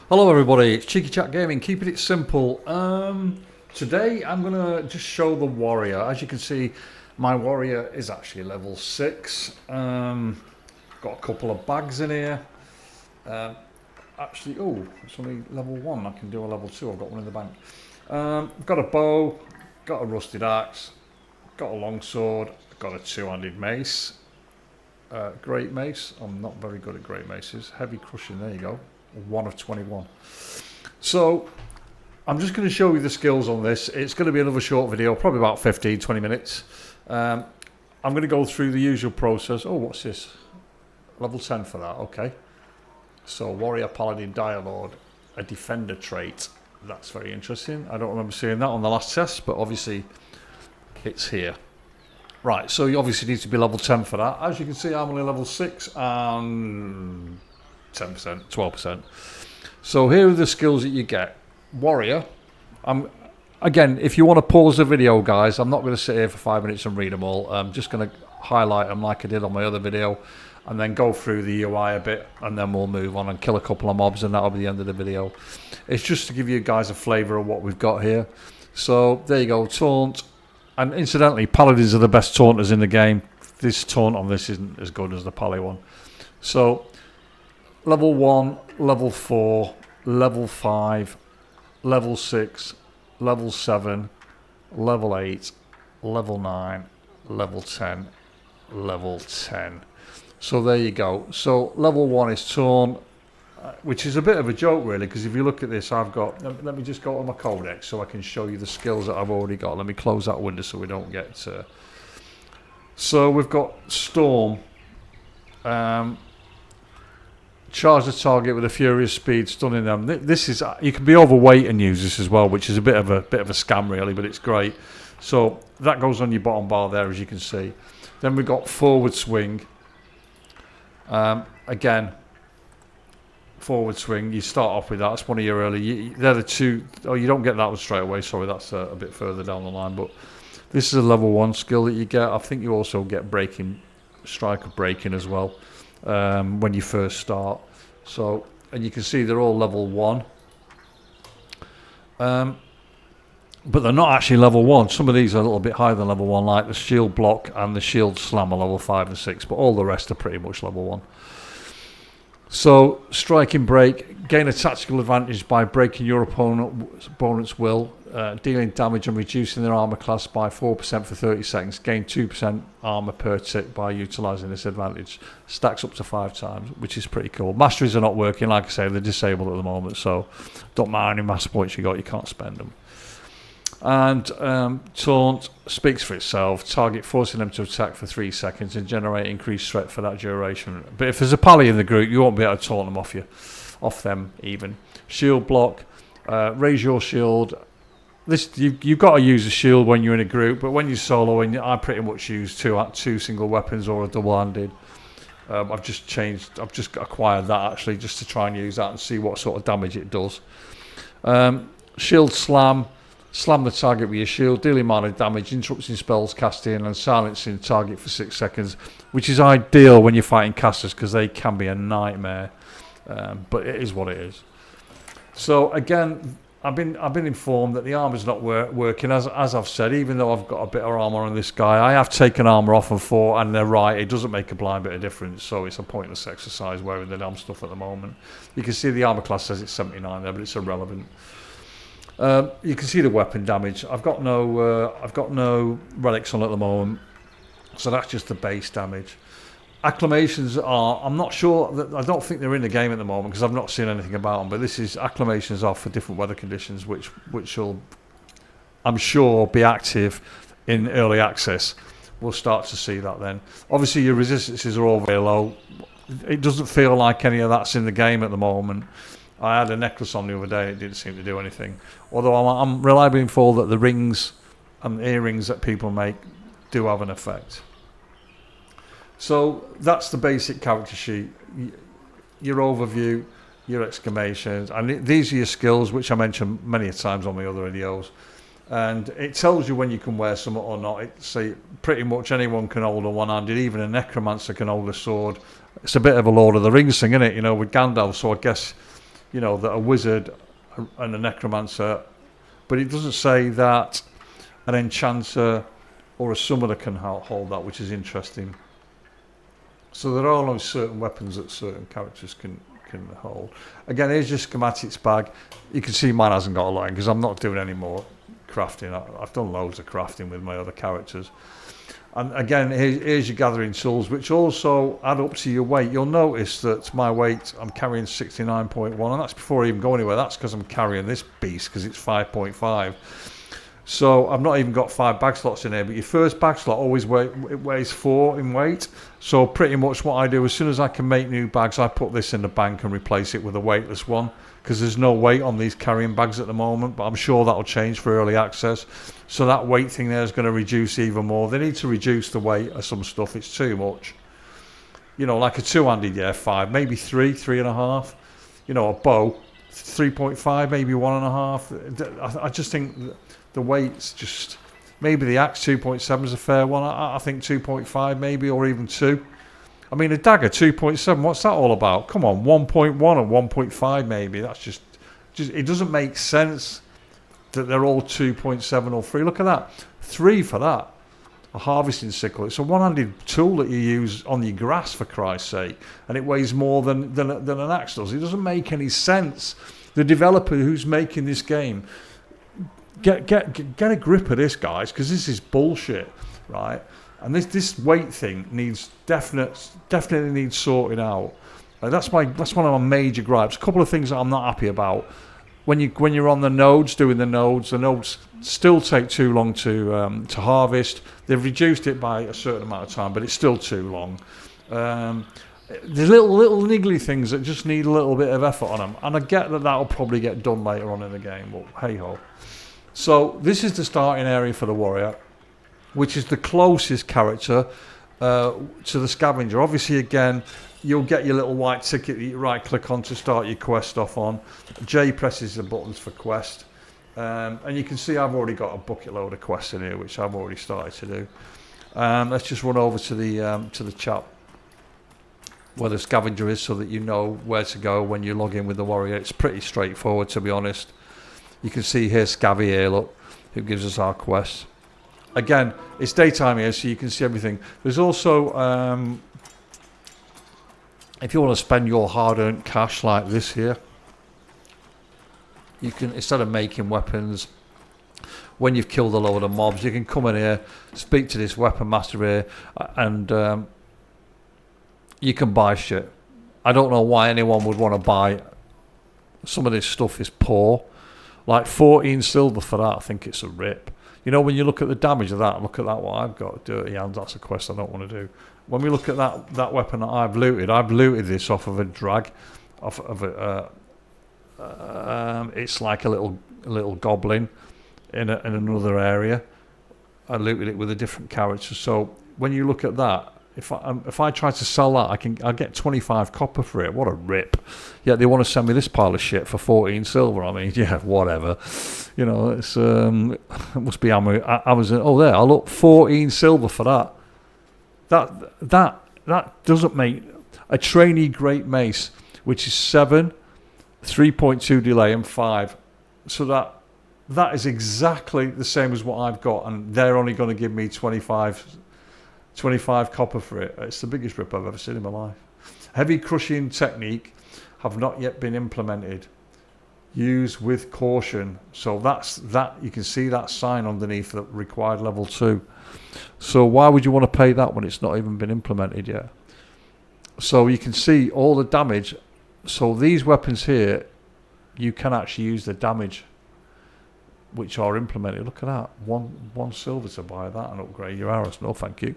Hello everybody, it's Cheeky Chat Gaming, keeping it simple. Today I'm going to just show the warrior. As you can see, my warrior is actually level 6. Got a couple of bags in here. It's only level 1, I can do a level 2, I've got one in the bank. Got a bow, got a rusted axe, got a longsword, got a two-handed mace. Great mace, I'm not very good at great maces. Heavy crushing, there you go. 1 of 21. So I'm just going to show you the skills on this. It's going to be another short video, probably about 15-20 minutes. I'm going to go through the usual process. Oh, what's this? Level 10 for that, okay. So warrior, paladin, dire lord, a defender trait. That's very interesting. I don't remember seeing that on the last test, but obviously it's here. Right, so you obviously need to be level 10 for that. As you can see, I'm only level 6 and 10%, 12%. So here are the skills that you get. Warrior. Again, if you want to pause the video, guys, I'm not going to sit here for 5 minutes and read them all. I'm just going to highlight them like I did on my other video and then go through the UI a bit, and then we'll move on and kill a couple of mobs, and that'll be the end of the video. It's just to give you guys a flavour of what we've got here. So there you go, taunt. And incidentally, paladins are the best taunters in the game. This taunt on this isn't as good as the pally one. So level 1, level 4, level 5, level 6, level 7, level 8, level 9, level 10, level 10. So there you go. So level 1 is taunt, which is a bit of a joke really, because if you look at this, I've got, let me just go to my codex so I can show you the skills that I've already got. Let me close that window so we don't get so we've got storm, charge the target with a furious speed, stunning them. This is, you can be overweight and use this as well, which is a bit of a scam really, but it's great. So that goes on your bottom bar there, as you can see. Then we've got forward swing. Again, forward swing, you start off with that. That's one of your early, they're the two. Oh, you don't get that one straight away, sorry, that's a bit further down the line, but this is a level 1 skill that you get. I think you also get breaking, striker breaking as well, when you first start. So, and you can see they're all level 1, but they're not actually level 1. Some of these are a little bit higher than level 1, like the shield block and the shield slam are level 5 and 6, but all the rest are pretty much level 1. So, striking break, gain a tactical advantage by breaking your opponent's will, dealing damage and reducing their armor class by 4% for 30 seconds. Gain 2% armor per tick by utilizing this advantage. Stacks up to 5 times, which is pretty cool. Masteries are not working, like I say, they're disabled at the moment, so don't matter how many master points you got, you can't spend them. And taunt speaks for itself. Target forcing them to attack for 3 seconds and generate increased threat for that duration. But if there's a pally in the group, you won't be able to taunt them off them even. Shield block, raise your shield. This you've got to use a shield when you're in a group, but when you're soloing, I pretty much use two single weapons or a double-handed. I've just acquired that actually, just to try and use that and see what sort of damage it does. Shield slam. Slam the target with your shield, dealing minor damage, interrupting spells casting and silencing the target for 6 seconds, which is ideal when you're fighting casters because they can be a nightmare, but it is what it is. So again, I've been informed that the armor's not working, as I've said. Even though I've got a bit of armor on this guy, I have taken armor off and fought, and they're right, it doesn't make a blind bit of difference, so it's a pointless exercise wearing the damn stuff at the moment. You can see the armor class says it's 79 there, but it's irrelevant. You can see the weapon damage. I've got no relics on at the moment, so that's just the base damage. Acclamations are, I'm not sure, I don't think they're in the game at the moment because I've not seen anything about them, but this is, acclamations are for different weather conditions, which will, I'm sure, be active in early access. We'll start to see that then. Obviously your resistances are all very low. It doesn't feel like any of that's in the game at the moment. I had a necklace on the other day, it didn't seem to do anything. Although I'm reliably informed that the rings and the earrings that people make do have an effect. So that's the basic character sheet. Your overview, your exclamations, and these are your skills, which I mentioned many times on my other videos. And it tells you when you can wear something or not. Pretty much anyone can hold a one-handed, even a necromancer can hold a sword. It's a bit of a Lord of the Rings thing, isn't it? You know, with Gandalf, so I guess that a wizard and a necromancer, but it doesn't say that an enchanter or a summoner can hold that, which is interesting. So there are only certain weapons that certain characters can hold. Again, here's your schematics bag. You can see mine hasn't got a line because I'm not doing any more crafting. I've done loads of crafting with my other characters. And again, here's your gathering tools, which also add up to your weight. You'll notice that my weight, I'm carrying 69.1, and that's before I even go anywhere. That's because I'm carrying this beast, because it's 5.5. So I've not even got 5 bag slots in here, but your first bag slot always weighs 4 in weight. So pretty much what I do, as soon as I can make new bags, I put this in the bank and replace it with a weightless one, because there's no weight on these carrying bags at the moment, but I'm sure that'll change for early access. So that weight thing there is going to reduce even more. They need to reduce the weight of some stuff. It's too much. Like a two-handed, 5, maybe 3.5. A bow, 3.5, maybe 1.5. I just think the weight's just, maybe the axe 2.7 is a fair one. I think 2.5 maybe, or even 2. I mean, a dagger 2.7, what's that all about? Come on, 1.1 and 1.5 maybe. That's just it doesn't make sense that they're all 2.7 or 3. Look at that, 3 for that. A harvesting sickle. It's a one-handed tool that you use on your grass, for Christ's sake, and it weighs more than an axe does. It doesn't make any sense. The developer who's making this game, get a grip of this, guys, because this is bullshit, right? And this weight thing needs definitely needs sorting out. That's one of my major gripes. A couple of things that I'm not happy about. When you're on the nodes, doing the nodes still take too long to harvest. They've reduced it by a certain amount of time, but it's still too long. There's little niggly things that just need a little bit of effort on them, and I get that that'll probably get done later on in the game, but hey ho. So this is the starting area for the warrior, which is the closest character to the scavenger. Obviously, again, you'll get your little white ticket that you right click on to start your quest off on. J presses the buttons for quest, and you can see I've already got a bucket load of quests in here, which I've already started to do. Let's just run over to the chat where the scavenger is, so that you know where to go when you log in with the warrior. It's pretty straightforward, to be honest. You can see here Scavvy here, look, who gives us our quest. Again, it's daytime here, so you can see everything. There's also, if you want to spend your hard-earned cash like this here, you can, instead of making weapons, when you've killed a load of mobs, you can come in here, speak to this weapon master here, and you can buy shit. I don't know why anyone would want to buy. Some of this stuff is poor. Like 14 silver for that, I think it's a rip. When you look at the damage of that, look at that, what I've got, dirty hands, that's a quest I don't want to do. When we look at that weapon that I've looted this off of a drag, off of it's like a little goblin in another area. I looted it with a different character. So when you look at that, if I try to sell that, I'll get 25 copper for it. What a rip! Yeah, they want to send me this pile of shit for 14 silver. I mean, yeah, whatever. It's it must be Amazon. Oh, there, I look, 14 silver for that. That doesn't make a trainee great mace, which is 7, 3.2 delay and 5. So that is exactly the same as what I've got, and they're only going to give me 25 copper for it. It's the biggest rip I've ever seen in my life. Heavy crushing technique have not yet been implemented. Use with caution. So that you can see that sign underneath that required level 2. So why would you want to pay that when it's not even been implemented yet? So you can see all the damage. So these weapons here, you can actually use the damage which are implemented. Look at that, one silver to buy that and upgrade your arrows. No thank you.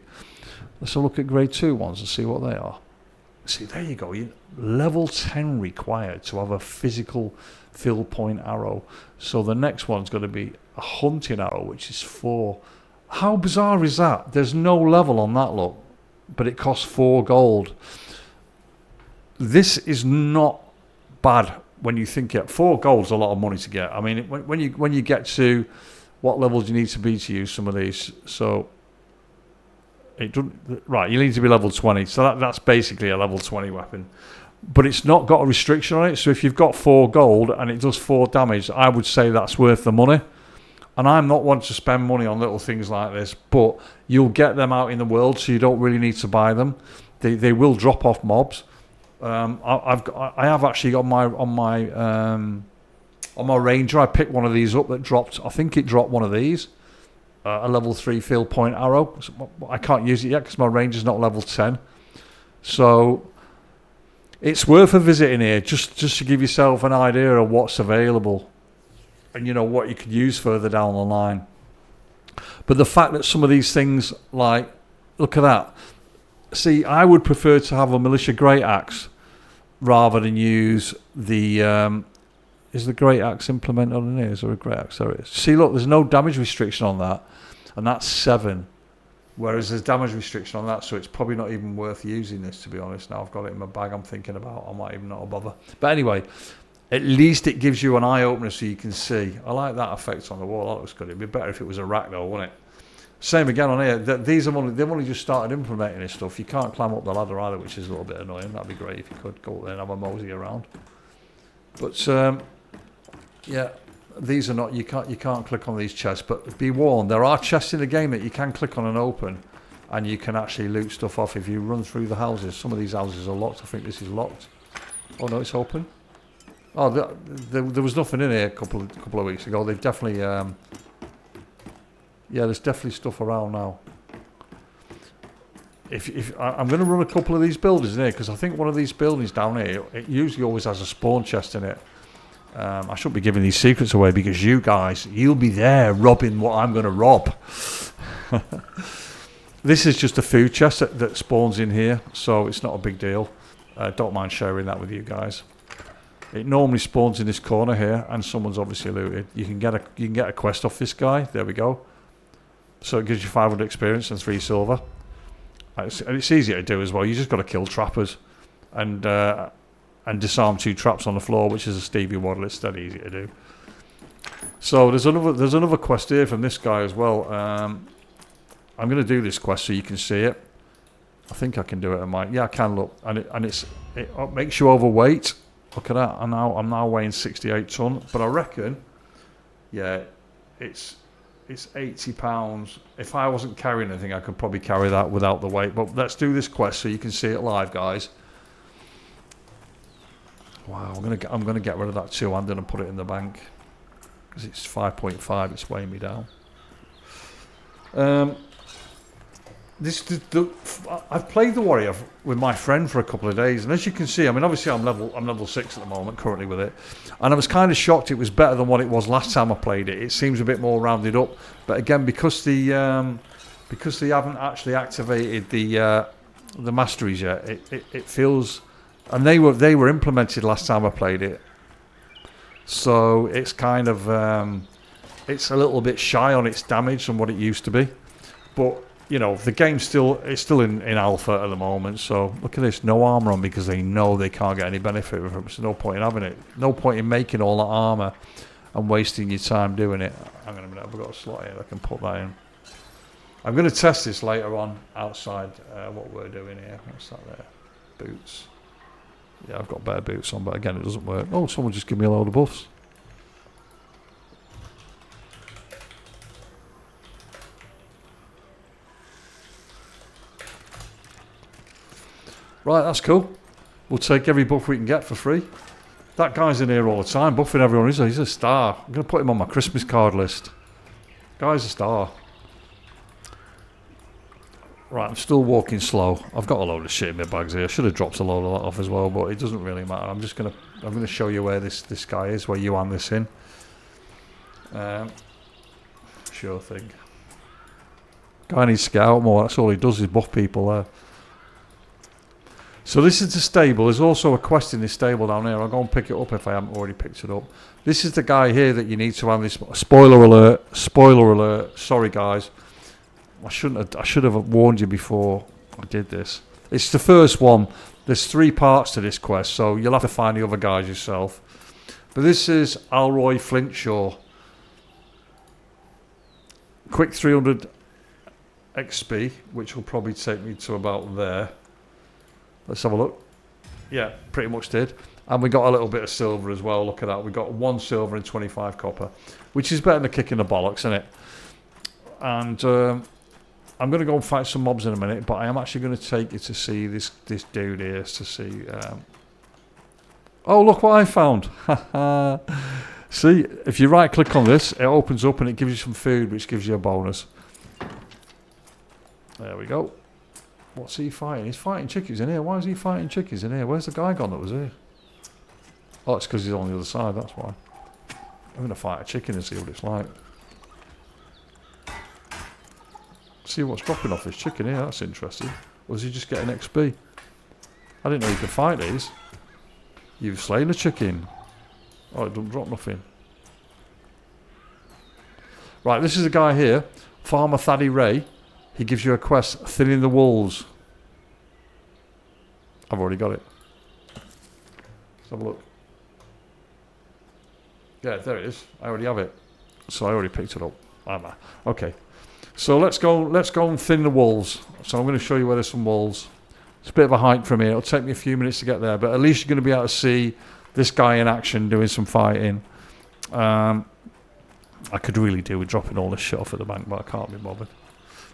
Let's have a look at grade 2 ones and see what they are. See, there you go. Level 10 required to have a physical fill point arrow. So the next one's going to be a hunting arrow, which is 4. How bizarre is that? There's no level on that, look, but it costs 4 gold. This is not bad. When you think 4 gold's a lot of money to get. I mean, when you get to what levels you need to be to use some of these, so it doesn't, right, you need to be level 20. So that's basically a level 20 weapon. but it's not got a restriction on it. So if you've got 4 gold and it does 4 damage, I would say that's worth the money. And I'm not one to spend money on little things like this, but you'll get them out in the world, so you don't really need to buy them. They will drop off mobs. I have actually got on my Ranger. I picked one of these up that dropped. I think it dropped one of these, a level 3 field point arrow. I can't use it yet because my Ranger's not level 10. So it's worth a visit in here just to give yourself an idea of what's available. And you know what you could use further down the line. But the fact that some of these things, like, look at that. See, I would prefer to have a militia great axe rather than use the. Is the great axe implemented on here? Is there a great axe? There it is. See, look, there's no damage restriction on that, and that's 7. Whereas there's damage restriction on that, so it's probably not even worth using this, to be honest. Now I've got it in my bag. I'm thinking about. I might even not bother. But anyway. At least it gives you an eye opener so you can see. I like that effect on the wall. That looks good. It'd be better if it was a rack though, wouldn't it? Same again on here. They've only just started implementing this stuff. You can't climb up the ladder either, which is a little bit annoying. That'd be great if you could go up there and have a mosey around. But yeah, these are not. You can't click on these chests. But be warned, there are chests in the game that you can click on and open, and you can actually loot stuff off if you run through the houses. Some of these houses are locked. I think this is locked. Oh no, it's open. Oh, there was nothing in here a couple of weeks ago. They've definitely, yeah, there's definitely stuff around now. If I'm going to run a couple of these buildings in here because I think one of these buildings down here, it usually always has a spawn chest in it. I shouldn't be giving these secrets away because you guys, you'll be there robbing what I'm going to rob. This is just a food chest that spawns in here, so it's not a big deal. Don't mind sharing that with you guys. It normally spawns in this corner here, and someone's obviously looted. You can get a quest off this guy. There we go. So it gives you 500 experience and 3 silver. And it's easy to do as well. You just got to kill trappers, and disarm 2 traps on the floor, which is a Stevie Waddle. It's that easy to do. So there's another quest here from this guy as well. I'm going to do this quest so you can see it. I think I can do it. I can look, and it makes you overweight. Look at that. I'm now weighing 68 ton, but I reckon, yeah, it's 80 pounds. If I wasn't carrying anything, I could probably carry that without the weight. But let's do this quest so you can see it live, guys. Wow, I'm gonna get rid of that 2-handed and put it in the bank because it's 5.5. It's weighing me down. I've played the warrior with my friend for a couple of days, and as you can see, I mean, obviously I'm level 6 at the moment currently with it, and I was kind of shocked it was better than what it was last time I played it. It seems a bit more rounded up, but again, because they haven't actually activated the masteries yet, it feels, and they were implemented last time I played it, so it's kind of it's a little bit shy on its damage from what it used to be, but. You know, the game's still in alpha at the moment, so look at this, no armor on because they know they can't get any benefit from it. There's no point in having it. No point in making all that armor and wasting your time doing it. Hang on a minute, I've got a slot here, I can put that in. I'm going to test this later on outside what we're doing here. What's that there? Boots. Yeah, I've got better boots on, but again, it doesn't work. Oh, someone just give me a load of buffs. Right, that's cool. We'll take every buff we can get for free. That guy's in here all the time, buffing everyone. He's a star. I'm going to put him on my Christmas card list. Guy's a star. Right, I'm still walking slow. I've got a load of shit in my bags here. I should have dropped a load of that off as well, but it doesn't really matter. I'm going to show you where this guy is, where you hand this in. Sure thing. Guy needs to get out more. That's all he does is buff people there. So this is the stable. There's also a quest in this stable down here. I'll go and pick it up if I haven't already picked it up. This is the guy here that you need to have this. Spoiler alert. Spoiler alert. Sorry, guys. I should have warned you before I did this. It's the first one. There's 3 parts to this quest, so you'll have to find the other guys yourself. But this is Alroy Flintshaw. Quick 300 XP, which will probably take me to about there. Let's have a look. Yeah, pretty much did. And we got a little bit of silver as well. Look at that. We got 1 silver and 25 copper, which is better than a kick in the bollocks, isn't it? And I'm going to go and fight some mobs in a minute, but I am actually going to take you to see this dude here to see. Oh, look what I found. See, if you right click on this, it opens up and it gives you some food, which gives you a bonus. There we go. What's he fighting? He's fighting chickies in here. Why is he fighting chickies in here? Where's the guy gone that was here? Oh, it's because he's on the other side, that's why. I'm going to fight a chicken and see what it's like. See what's dropping off this chicken here, that's interesting. Or is he just getting XP? I didn't know you could fight these. You've slain a chicken. Oh, it doesn't drop nothing. Right, this is a guy here, Farmer Thaddy Ray. He gives you a quest, thinning the wolves. I've already got it. Let's have a look. Yeah, there it is. I already have it. So I already picked it up. Okay. So let's go and thin the wolves. So I'm going to show you where there's some wolves. It's a bit of a hike from here. It'll take me a few minutes to get there, but at least you're going to be able to see this guy in action doing some fighting. I could really do with dropping all this shit off at the bank, but I can't be bothered.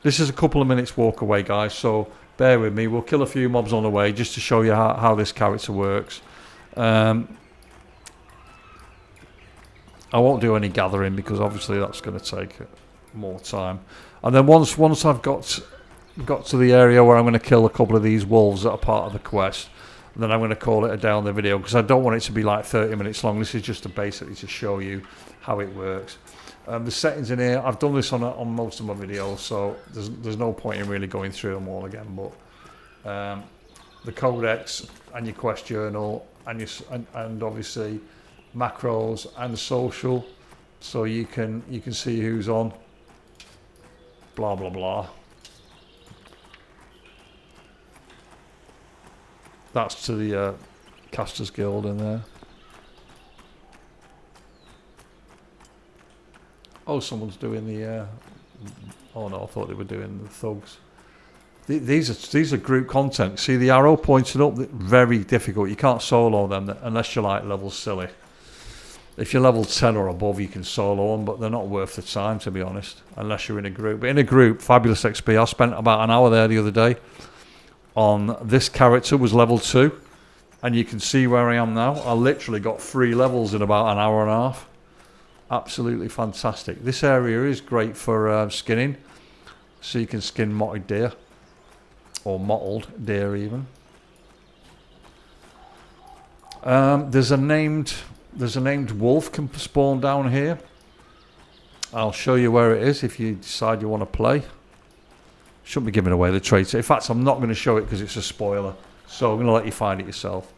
This is a couple of minutes walk away, guys, so bear with me. We'll kill a few mobs on the way just to show you how this character works. I won't do any gathering because obviously that's going to take more time. And then once I've got to the area where I'm going to kill a couple of these wolves that are part of the quest, then I'm going to call it a day on the video because I don't want it to be like 30 minutes long. This is just basically to show you how it works. The settings in here, I've done this on most of my videos, so there's no point in really going through them all again. But the codex and your quest journal and obviously macros and social, so you can see who's on. Blah blah blah. That's to the Casters Guild in there. Oh, someone's doing the. Oh no, I thought they were doing the thugs. These are group content. See the arrow pointing up? Very difficult. You can't solo them unless you're like level silly. If you're level 10 or above, you can solo them, but they're not worth the time, to be honest, unless you're in a group. But in a group, fabulous XP. I spent about an hour there the other day on this character, was level 2, and you can see where I am now. I literally got 3 levels in about an hour and a half. Absolutely fantastic. This area is great for skinning, so you can skin mottled deer, or mottled deer even. There's a named wolf can spawn down here. I'll show you where it is if you decide you want to play. Shouldn't be giving away the traits. In fact, I'm not going to show it because it's a spoiler. So I'm going to let you find it yourself.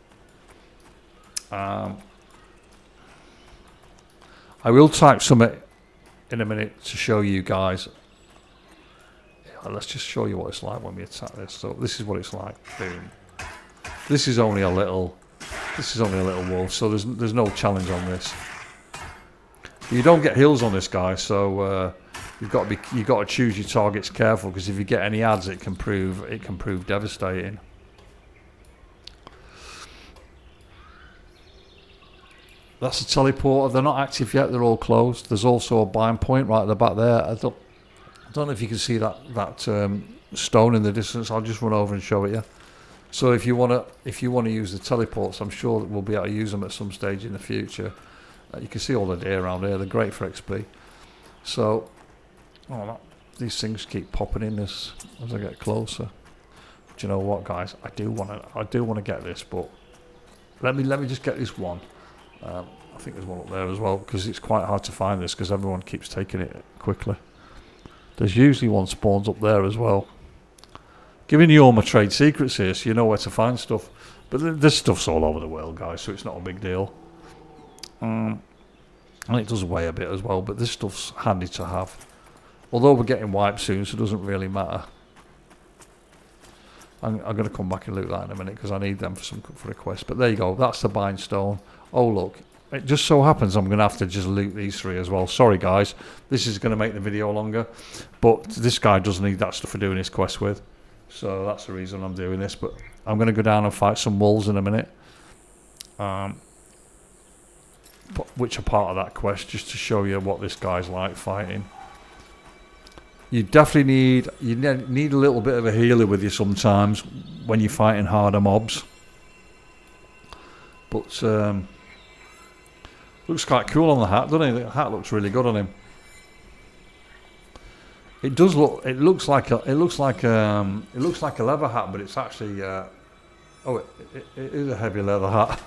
I will type something in a minute to show you guys. Yeah, let's just show you what it's like when we attack this. So this is what it's like. Boom. This is only a little wolf, so there's no challenge on this. You don't get heals on this guy, so you've got to choose your targets careful, because if you get any ads, it can prove devastating. That's a teleporter. They're not active yet. They're all closed. There's also a bind point right at the back there. I don't know if you can see that stone in the distance. I'll just run over and show it you. So if you want to use the teleports, I'm sure that we'll be able to use them at some stage in the future. You can see all the deer around here. They're great for XP. So, these things keep popping in as I get closer. Do you know what, guys? I do want to get this, but let me just get this one. I think there's one up there as well, because it's quite hard to find this because everyone keeps taking it quickly. There's usually one spawns up there as well. Giving you all my trade secrets here, so you know where to find stuff. But this stuff's all over the world, guys, so it's not a big deal. And it does weigh a bit as well, but this stuff's handy to have. Although we're getting wiped soon, so it doesn't really matter. I'm going to come back and loot that in a minute, because I need them for a quest. But there you go, that's the bind stone. Oh, look. It just so happens I'm going to have to just loot these 3 as well. Sorry, guys. This is going to make the video longer. But this guy does need that stuff for doing his quest with. So that's the reason I'm doing this. But I'm going to go down and fight some wolves in a minute. which are part of that quest, just to show you what this guy's like fighting. You definitely need a little bit of a healer with you sometimes when you're fighting harder mobs. But looks quite cool on the hat, doesn't it? The hat looks really good on him. It does look. It looks like a leather hat, but it's actually. It is a heavy leather hat.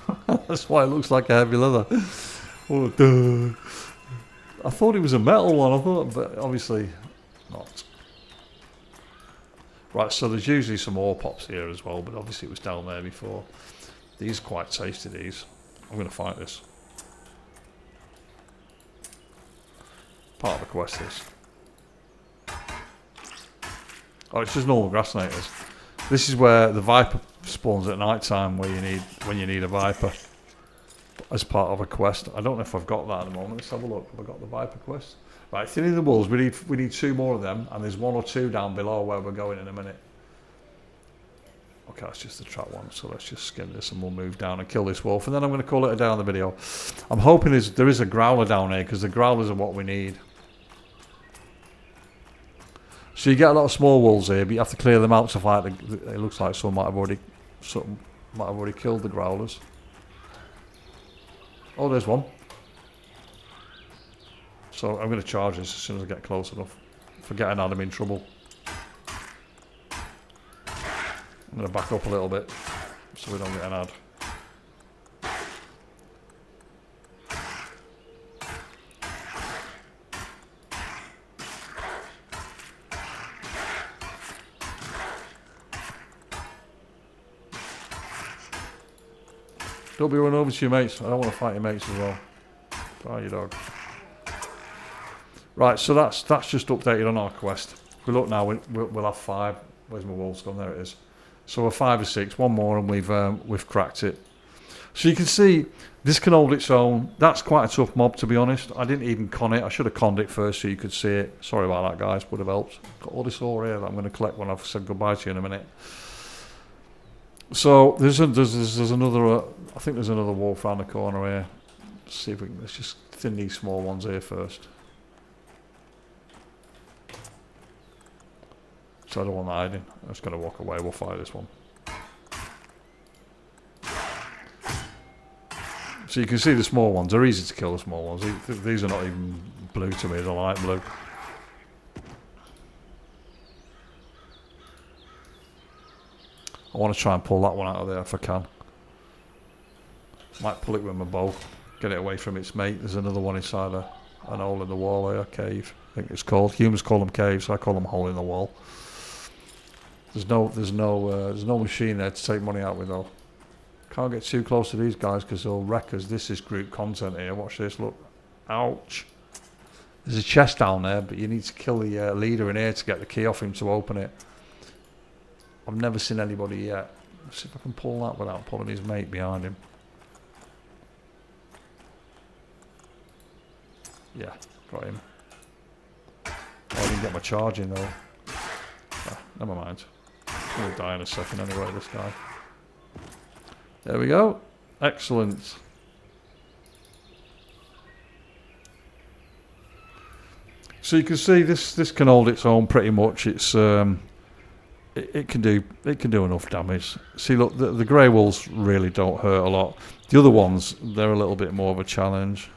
That's why it looks like a heavy leather. Oh, duh. I thought it was a metal one. I thought, but obviously not. Right, so there's usually some ore pops here as well, but obviously it was down there before. These are quite tasty, these. I'm going to fight this. Part of the quest is. Oh, it's just normal grass natives. This is where the viper spawns at night time, when you need a viper as part of a quest. I don't know if I've got that at the moment. Let's have a look. Have I got the viper quest? Right, thinning the wolves. We need 2 more of them, and there's 1 or 2 down below where we're going in a minute. Okay, that's just the trap one. So let's just skin this, and we'll move down and kill this wolf, and then I'm going to call it a day on the video. I'm hoping there is a growler down here, because the growlers are what we need. So you get a lot of small wolves here, but you have to clear them out to fight. It looks like some might have already killed the growlers. Oh, there's one. So I'm going to charge this as soon as I get close enough. For getting Adam in trouble. I'm going to back up a little bit so we don't get an ad. Don't be running over to your mates. I don't want to fight your mates as well. Try your dog. Right, so that's just updated on our quest. If we look now, we'll have 5. Where's my wolves gone? There it is. So we're 5 or 6. 1 more, and we've cracked it. So you can see this can hold its own. That's quite a tough mob, to be honest. I didn't even con it. I should have conned it first so you could see it. Sorry about that, guys. Would have helped. Got all this ore here that I'm going to collect when I've said goodbye to you in a minute. So there's another. I think there's another wolf around the corner here. Let's see if we can. Let's just thin these small ones here first. So I don't want that hiding. I'm just going to walk away. We'll fight this one. So you can see the small ones. They're easy to kill, the small ones. These are not even blue to me. They're light blue. I want to try and pull that one out of there if I can. Might pull it with my bow. Get it away from its mate. There's another one inside an hole in the wall here. A cave, I think it's called. Humans call them caves. I call them hole in the wall. There's no machine there to take money out with though. Can't get too close to these guys because they'll wreck us. This is group content here. Watch this. Look. Ouch. There's a chest down there, but you need to kill the leader in here to get the key off him to open it. I've never seen anybody yet. Let's see if I can pull that without pulling his mate behind him. Yeah, got him. Oh, I didn't get my charge in though. Ah, never mind. He'll die in a second anyway, this guy. There we go. Excellent. So you can see this can hold its own pretty much. It's it can do enough damage. See, look, the grey wolves really don't hurt a lot. The other ones, they're a little bit more of a challenge.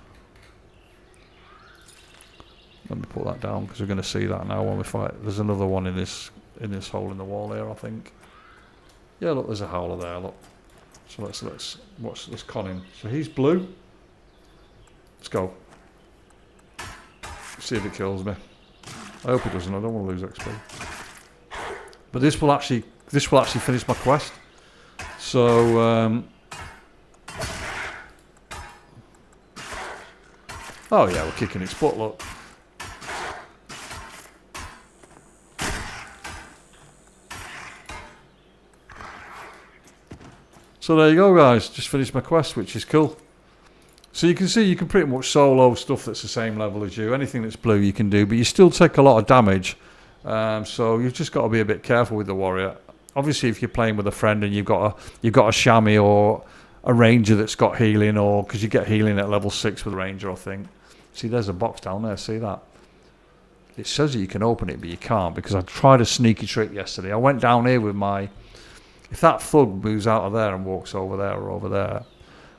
Let me put that down because we're going to see that now when we fight. There's another one in this hole in the wall here, I think. Yeah, look, there's a howler there. Look. So let's watch this con him. So he's blue. Let's go. See if it kills me. I hope it doesn't. I don't want to lose XP. But this will actually finish my quest. So oh yeah, we're kicking its butt, look. So there you go, guys. Just finished my quest, which is cool. So you can see you can pretty much solo stuff that's the same level as you. Anything that's blue you can do, but you still take a lot of damage. So you've just got to be a bit careful with the warrior. Obviously, if you're playing with a friend and you've got a chamois or a ranger that's got healing, or because you get healing at level 6 with ranger, I think. See, there's a box down there. See that? It says that you can open it, but you can't, because I tried a sneaky trick yesterday. I went down here with my... If that thug moves out of there and walks over there or over there,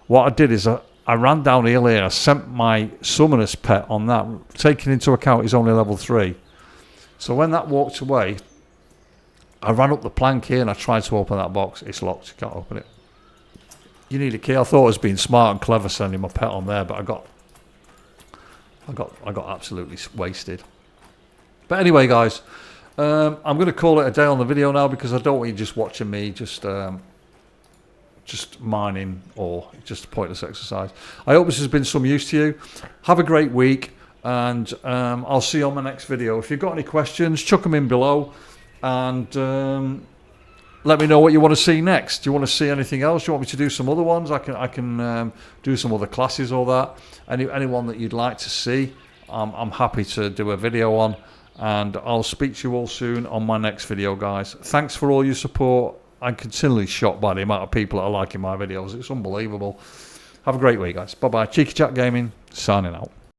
what I did is I ran down here and I sent my summoner's pet on that, taking into account he's only level 3. So when that walked away, I ran up the plank here and I tried to open that box. It's locked. You can't open it. You need a key. I thought I was being smart and clever sending my pet on there, but I got absolutely wasted. But anyway, guys, I'm going to call it a day on the video now, because I don't want you just watching me just mining, or just a pointless exercise. I hope this has been some use to you. Have a great week, and I'll see you on my next video. If you've got any questions, chuck them in below, and let me know what you want to see next. Do you want to see anything else? Do you want me to do some other ones? I can do some other classes or that. Anyone that you'd like to see, I'm happy to do a video on, and I'll speak to you all soon on my next video, guys. Thanks for all your support. I'm continually shocked by the amount of people that are liking my videos. It's unbelievable. Have a great week, guys. Bye-bye. Cheeky Chat Gaming, signing out.